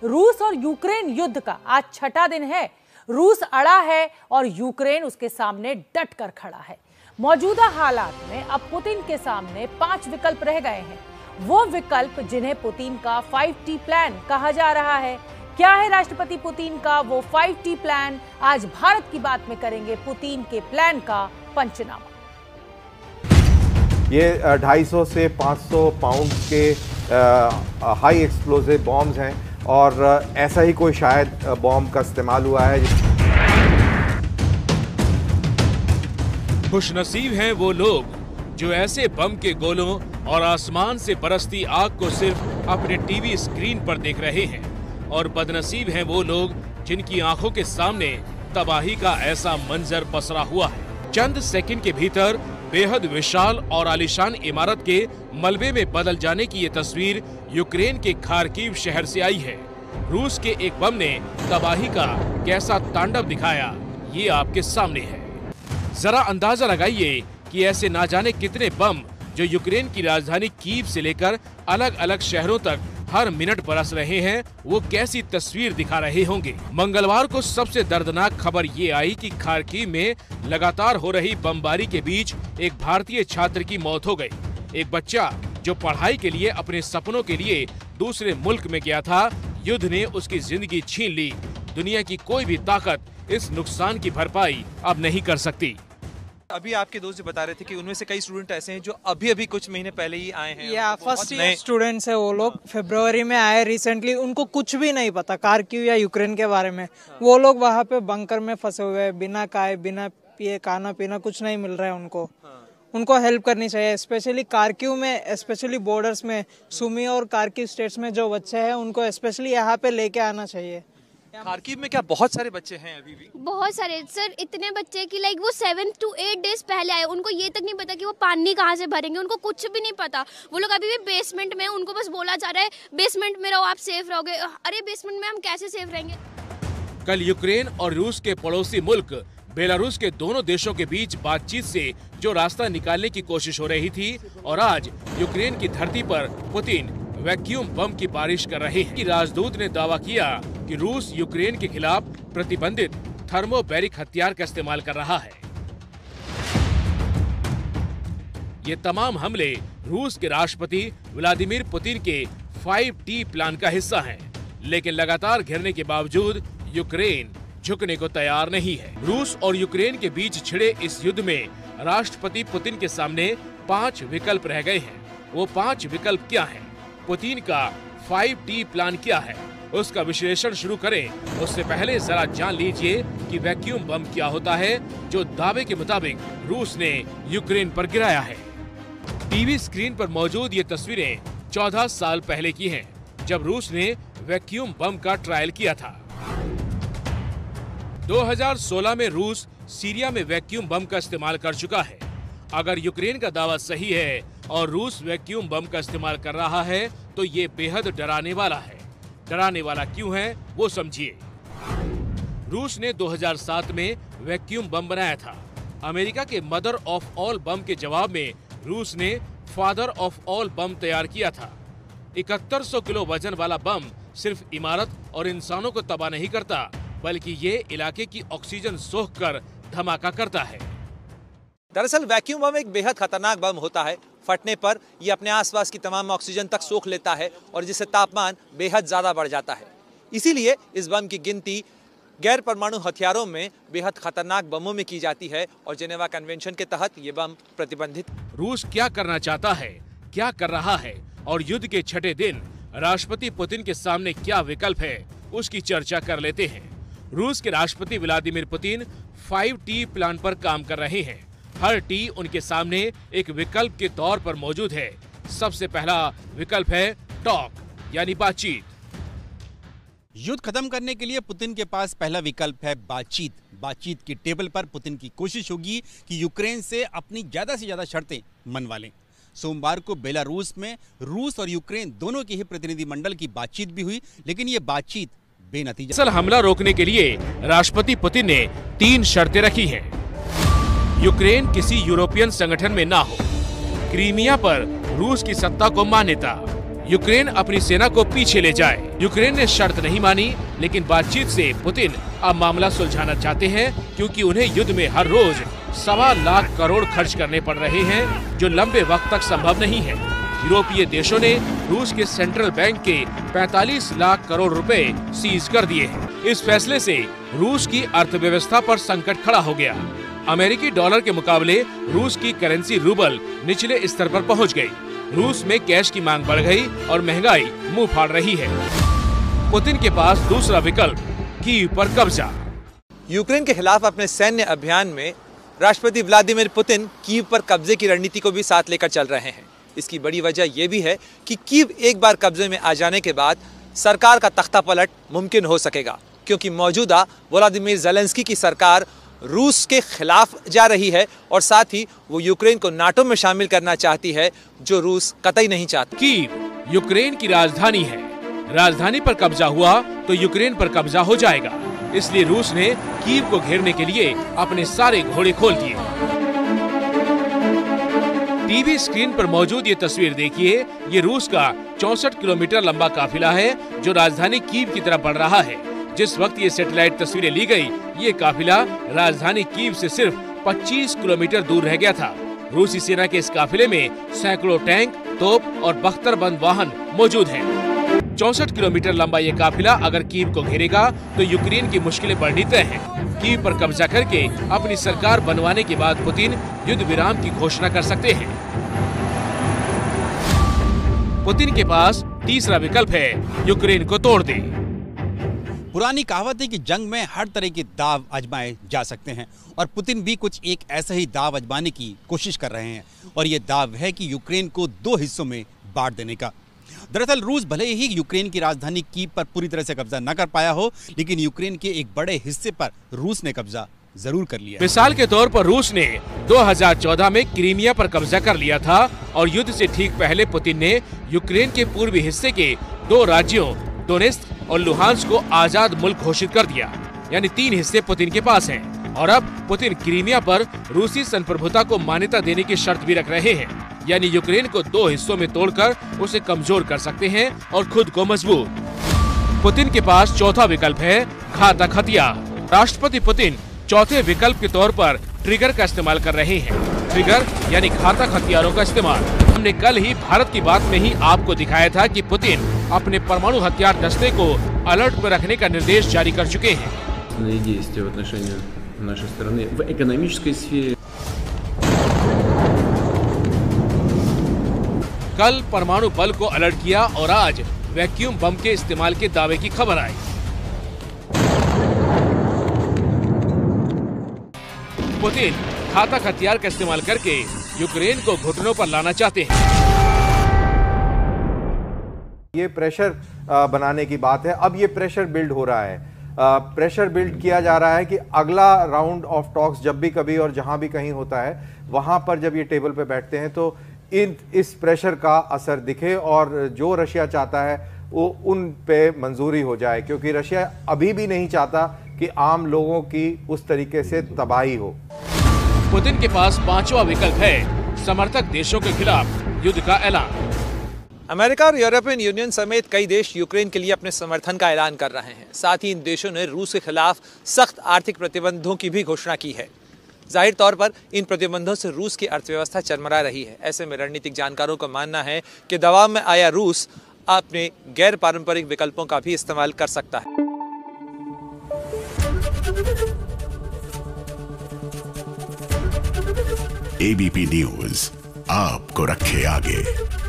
रूस और यूक्रेन युद्ध का आज छठा दिन है। रूस अड़ा है और यूक्रेन उसके सामने डट कर खड़ा है। मौजूदा हालात में अब पुतिन के सामने 5 विकल्प रह गए हैं, वो विकल्प जिन्हें पुतिन का 5T प्लान कहा जा रहा है। क्या है राष्ट्रपति पुतिन का वो 5T प्लान? आज भारत की बात में करेंगे पुतिन के प्लान का पंचनामा। ये 250 से 500 पाउंड के हाई एक्सप्लोसिव बॉम्ब्स हैं और ऐसा ही कोई शायद बॉम्ब का इस्तेमाल हुआ है। खुशनसीब हैं वो लोग जो ऐसे बम के गोलों और आसमान से बरसती आग को सिर्फ अपने टीवी स्क्रीन पर देख रहे हैं, और बदनसीब हैं वो लोग जिनकी आंखों के सामने तबाही का ऐसा मंजर पसरा हुआ है। चंद सेकंड के भीतर बेहद विशाल और आलीशान इमारत के मलबे में बदल जाने की ये तस्वीर यूक्रेन के खार्किव शहर से आई है। रूस के एक बम ने तबाही का कैसा तांडव दिखाया, ये आपके सामने है। जरा अंदाजा लगाइए कि ऐसे ना जाने कितने बम जो यूक्रेन की राजधानी कीव से लेकर अलग अलग शहरों तक हर मिनट बरस रहे हैं, वो कैसी तस्वीर दिखा रहे होंगे। मंगलवार को सबसे दर्दनाक खबर ये आई कि खार्किव में लगातार हो रही बमबारी के बीच एक भारतीय छात्र की मौत हो गई। एक बच्चा जो पढ़ाई के लिए अपने सपनों के लिए दूसरे मुल्क में गया था, युद्ध ने उसकी जिंदगी छीन ली। दुनिया की कोई भी ताकत इस नुकसान की भरपाई अब नहीं कर सकती। अभी आपके दोस्त जो बता रहे थे कि उनमें से कई स्टूडेंट ऐसे हैं जो अभी कुछ महीने पहले ही आए हैं। या फर्स्ट ईयर स्टूडेंट्स है वो लोग, फरवरी में आए रिसेंटली। उनको कुछ भी नहीं पता खार्किव या यूक्रेन के बारे में। वो लोग वहाँ पे बंकर में फंसे हुए हैं, बिना खाए बिना पिए, खाना पीना कुछ नहीं मिल रहा है उनको। उनको हेल्प करनी चाहिए, स्पेशली खार्किव में, स्पेशली बॉर्डर्स में, सुमी और खार्किव स्टेट्स में जो बच्चे हैं उनको स्पेशली यहाँ पे लेके आना चाहिए। खार्किव में क्या बहुत सारे बच्चे हैं अभी भी? बहुत सारे सर, इतने बच्चे कि लाइक वो 7 to 8 डेज पहले आए। उनको ये तक नहीं पता कि वो पानी कहाँ से भरेंगे, उनको कुछ भी नहीं पता। वो लोग अभी भी बेसमेंट में, उनको बस बोला जा रहा है बेसमेंट में रहो, आप सेफ रहोगे। अरे बेसमेंट में हम कैसे सेफ रहेंगे? कल यूक्रेन और रूस के पड़ोसी मुल्क बेलारूस के दोनों देशों के बीच बातचीत से जो रास्ता निकालने की कोशिश हो रही थी, और आज यूक्रेन की धरती पर पुतिन वैक्यूम बम की बारिश कर रहे हैं। राजदूत ने दावा किया कि रूस यूक्रेन के खिलाफ प्रतिबंधित थर्मोबैरिक हथियार का इस्तेमाल कर रहा है। ये तमाम हमले रूस के राष्ट्रपति व्लादिमीर पुतिन के 5T प्लान का हिस्सा हैं, लेकिन लगातार घेरने के बावजूद यूक्रेन झुकने को तैयार नहीं है। रूस और यूक्रेन के बीच छिड़े इस युद्ध में राष्ट्रपति पुतिन के सामने 5 विकल्प रह गए हैं। वो 5 विकल्प क्या हैं? पुतिन का 5T प्लान क्या है? उसका विश्लेषण शुरू करें उससे पहले जरा जान लीजिए कि वैक्यूम बम क्या होता है, जो दावे के मुताबिक रूस ने यूक्रेन पर गिराया है। टीवी स्क्रीन पर मौजूद ये तस्वीरें 14 साल पहले की हैं, जब रूस ने वैक्यूम बम का ट्रायल किया था। 2016 में रूस सीरिया में वैक्यूम बम का इस्तेमाल कर चुका है। अगर यूक्रेन का दावा सही है और रूस वैक्यूम बम का इस्तेमाल कर रहा है, तो ये बेहद डराने वाला है। डराने वाला क्यों है वो समझिए। रूस ने 2007 में वैक्यूम बम बनाया था। अमेरिका के मदर ऑफ ऑल बम के जवाब में रूस ने फादर ऑफ ऑल बम तैयार किया था। 7100 किलो वजन वाला बम सिर्फ इमारत और इंसानों को तबाह नहीं करता, बल्कि ये इलाके की ऑक्सीजन सोख कर धमाका करता है। दरअसल वैक्यूम बम एक बेहद खतरनाक बम होता है। फटने पर यह अपने आसपास की तमाम ऑक्सीजन तक सोख लेता है और जिससे तापमान बेहद ज्यादा बढ़ जाता है। इसीलिए इस बम की गिनती गैर परमाणु हथियारों में बेहद खतरनाक बमों में की जाती है और जेनेवा कन्वेंशन के तहत ये बम प्रतिबंधित। रूस क्या करना चाहता है, क्या कर रहा है, और युद्ध के छठे दिन राष्ट्रपति पुतिन के सामने क्या विकल्प है, उसकी चर्चा कर लेते हैं। रूस के राष्ट्रपति व्लादिमीर पुतिन 5T प्लान पर काम कर रहे हैं। हर टी उनके सामने एक विकल्प के तौर पर मौजूद है। सबसे पहला विकल्प है टॉक, यानी बातचीत। युद्ध खत्म करने के लिए पुतिन के पास पहला विकल्प है बातचीत। बातचीत की टेबल पर पुतिन की कोशिश होगी कि यूक्रेन से अपनी ज्यादा से ज्यादा शर्तें मनवा लें। सोमवार को बेलारूस में रूस और यूक्रेन दोनों के ही प्रतिनिधिमंडल की बातचीत भी हुई, लेकिन ये बातचीत बेनतीजा। असल हमला रोकने के लिए राष्ट्रपति पुतिन ने 3 शर्तें रखी हैं। यूक्रेन किसी यूरोपियन संगठन में ना हो, क्रीमिया पर रूस की सत्ता को मान्यता, यूक्रेन अपनी सेना को पीछे ले जाए। यूक्रेन ने शर्त नहीं मानी, लेकिन बातचीत से पुतिन अब मामला सुलझाना चाहते हैं, क्योंकि उन्हें युद्ध में हर रोज 1.25 लाख करोड़ खर्च करने पड़ रहे हैं, जो लंबे वक्त तक संभव नहीं है। यूरोपीय देशों ने रूस के सेंट्रल बैंक के 45 लाख करोड़ रुपए सीज कर दिए हैं। इस फैसले से रूस की अर्थव्यवस्था पर संकट खड़ा हो गया। अमेरिकी डॉलर के मुकाबले रूस की करेंसी रूबल निचले स्तर पर पहुंच गई। रूस में कैश की मांग बढ़ गई और महंगाई मुंह फाड़ रही है। पुतिन के पास दूसरा विकल्प कीव पर कब्जा। यूक्रेन के खिलाफ अपने सैन्य अभियान में राष्ट्रपति व्लादिमीर पुतिन कीव पर कब्जे की रणनीति को भी साथ लेकर चल रहे हैं। इसकी बड़ी वजह यह भी है कि कीव एक बार कब्जे में आ जाने के बाद सरकार का तख्ता पलट मुमकिन हो सकेगा, क्योंकि मौजूदा व्लादिमीर ज़ेलेंस्की की सरकार रूस के खिलाफ जा रही है और साथ ही वो यूक्रेन को नाटो में शामिल करना चाहती है, जो रूस कतई नहीं चाहता। कीव यूक्रेन की राजधानी है। राजधानी पर कब्जा हुआ तो यूक्रेन पर कब्जा हो जाएगा। इसलिए रूस ने कीव को घेरने के लिए अपने सारे घोड़े खोल दिए। टीवी स्क्रीन पर मौजूद ये तस्वीर देखिए। ये रूस का 64 किलोमीटर लंबा काफिला है, जो राजधानी कीव की तरफ बढ़ रहा है। जिस वक्त ये सैटेलाइट तस्वीरें ली गई, ये काफिला राजधानी कीव से सिर्फ 25 किलोमीटर दूर रह गया था। रूसी सेना के इस काफिले में सैकड़ों टैंक, तोप और बख्तरबंद वाहन मौजूद हैं। 64 किलोमीटर लंबा ये काफिला अगर कीव को घेरेगा तो यूक्रेन की मुश्किलें बढ़नी तय हैं। कीव पर कब्जा करके अपनी सरकार बनवाने के बाद पुतिन युद्ध विराम की घोषणा कर सकते हैं। पुतिन के पास तीसरा विकल्प है, यूक्रेन को तोड़ दे। पुरानी कहावत है कि जंग में हर तरह के दाव आजमाए जा सकते हैं और पुतिन भी कुछ एक ऐसा ही दाव आजमाने की कोशिश कर रहे हैं, और ये दाव है कि यूक्रेन को 2 हिस्सों में बांट देने का। दरअसल रूस भले ही यूक्रेन की राजधानी कीव पर पूरी तरह से कब्जा न कर पाया हो, लेकिन यूक्रेन के एक बड़े हिस्से पर रूस ने कब्जा जरूर कर लिया। मिसाल के तौर पर रूस ने 2014 में क्रीमिया पर कब्जा कर लिया था, और युद्ध से ठीक पहले पुतिन ने यूक्रेन के पूर्वी हिस्से के 2 राज्यों डोनेत्स्क और लुहांस्क को आजाद मुल्क घोषित कर दिया। यानी 3 हिस्से पुतिन के पास हैं। और अब पुतिन क्रीमिया पर रूसी संप्रभुता को मान्यता देने की शर्त भी रख रहे हैं। यानी यूक्रेन को 2 हिस्सों में तोड़कर उसे कमजोर कर सकते हैं और खुद को मजबूत। पुतिन के पास चौथा विकल्प है, घातक हथियार। राष्ट्रपति पुतिन चौथे विकल्प के तौर पर ट्रिगर का इस्तेमाल कर रहे हैं। ट्रिगर यानी घातक हथियारों का इस्तेमाल। हमने कल ही भारत की बात में ही आपको दिखाया था कि पुतिन अपने परमाणु हथियार दस्ते को अलर्ट पर रखने का निर्देश जारी कर चुके हैं। कल परमाणु बल को अलर्ट किया और आज वैक्यूम बम के इस्तेमाल के दावे की खबर आई। पुतिन घातक हथियार का इस्तेमाल करके यूक्रेन को घुटनों पर लाना चाहते हैं। ये प्रेशर बनाने की बात है। अब ये प्रेशर बिल्ड हो रहा है। प्रेशर बिल्ड किया जा रहा है कि अगला राउंड ऑफ टॉक्स जब भी कभी और जहां भी कहीं होता है, वहां पर जब ये टेबल पे बैठते हैं तो इस प्रेशर का असर दिखे और जो रशिया चाहता है वो उन पे मंजूरी हो जाए, क्योंकि रशिया अभी भी नहीं चाहता कि आम लोगों की उस तरीके से तबाही हो। पुतिन के पास 5वां विकल्प है, समर्थक देशों के खिलाफ युद्ध का ऐलान। अमेरिका और यूरोपियन यूनियन समेत कई देश यूक्रेन के लिए अपने समर्थन का ऐलान कर रहे हैं। साथ ही इन देशों ने रूस के खिलाफ सख्त आर्थिक प्रतिबंधों की भी घोषणा की है। जाहिर तौर पर इन प्रतिबंधों से रूस की अर्थव्यवस्था चरमरा रही है। ऐसे में रणनीतिक जानकारों का मानना है कि दबाव में आया रूस अपने गैर पारंपरिक विकल्पों का भी इस्तेमाल कर सकता है। एबीपी न्यूज आपको रखे आगे।